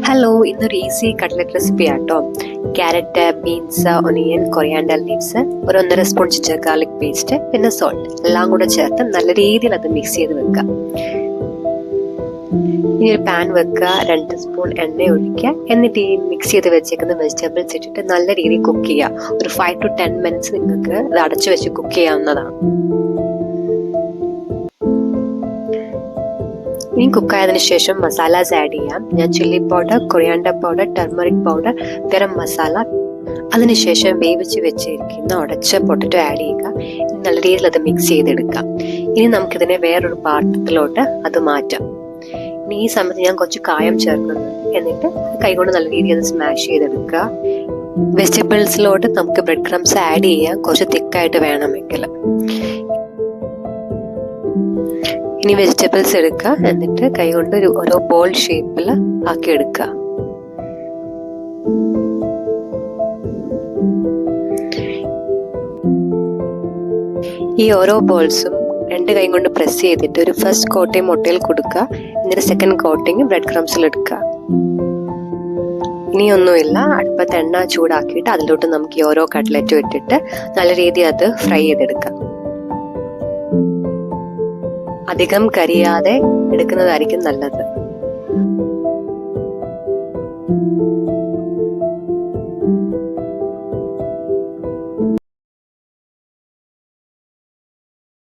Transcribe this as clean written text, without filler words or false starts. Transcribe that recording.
Hello, ഇന്നൊരു easy cutlet recipe ആട്ടോ. Carrot, beans, onion, coriander leaves, ഒരു 1.5 സ്പൂൺ ജിഞ്ചർ ഗാർലിക് പേസ്റ്റ്, പിന്നെ salt എല്ലാം കൂടെ ചേർത്ത് നല്ല രീതിയിൽ അത് മിക്സ് ചെയ്ത് വെക്കുക. ഇനി ഒരു പാൻ വെക്കുക, 2 സ്പൂൺ എണ്ണ ഒഴിക്കുക. എന്നിട്ട് ഈ മിക്സ് ചെയ്ത് വെച്ചേക്കുന്ന വെജിറ്റബിൾസ് ഇട്ടിട്ട് നല്ല രീതിയിൽ കുക്ക് ചെയ്യുക. ഒരു 5 to 10 മിനിറ്റ്സ് നിങ്ങൾക്ക് അത് അടച്ചു വെച്ച് കുക്ക് ചെയ്യാവുന്നതാണ്. ഇനി കുക്കായതിനു ശേഷം മസാലാസ് ആഡ് ചെയ്യാം. ഞാൻ chilli powder, coriander powder, turmeric powder, garam masala, അതിനുശേഷം വേവിച്ച് വെച്ചിരിക്കുന്ന ഉടച്ച പൊട്ടറ്റോ ആഡ് ചെയ്യുക. നല്ല രീതിയിൽ അത് മിക്സ് ചെയ്തെടുക്കാം. ഇനി നമുക്കിതിനെ വേറൊരു പാത്രത്തിലോട്ട് അത് മാറ്റാം. ഇനി ഈ സമയത്ത് ഞാൻ കുറച്ച് കായം ചേർക്കുന്നുണ്ട്. എന്നിട്ട് കൈകൊണ്ട് നല്ല രീതിയിൽ അത് സ്മാഷ് ചെയ്തെടുക്കുക. വെജിറ്റബിൾസിലോട്ട് നമുക്ക് ബ്രെഡ് ക്രംസ് ആഡ് ചെയ്യാം, കുറച്ച് തിക്കായിട്ട് വേണമെങ്കിൽ. ഇനി വെജിറ്റബിൾസ് എടുക്കുക, എന്നിട്ട് കൈകൊണ്ട് ഓരോ ബോൾ ഷേപ്പിൽ ആക്കി എടുക്കുക. ഈ ഓരോ ബോൾസും 2 കൈ കൊണ്ട് പ്രസ് ചെയ്തിട്ട് ഒരു ഫസ്റ്റ് കോട്ടിങ് മുട്ടയിൽ കൊടുക്കുക. എന്നിട്ട് സെക്കൻഡ് കോട്ടിങ് ബ്രെഡ് ക്രംസിൽ എടുക്കുക. ഇനിയൊന്നുമില്ല, അടുപ്പത്ത് എണ്ണ ചൂടാക്കിയിട്ട് അതിലോട്ട് നമുക്ക് ഈ ഓരോ കട്ട്ലറ്റും ഇട്ടിട്ട് നല്ല രീതിയിൽ അത് ഫ്രൈ ചെയ്തെടുക്കാം. അധികം കരിയാതെ എടുക്കുന്നതായിരിക്കും നല്ലത്.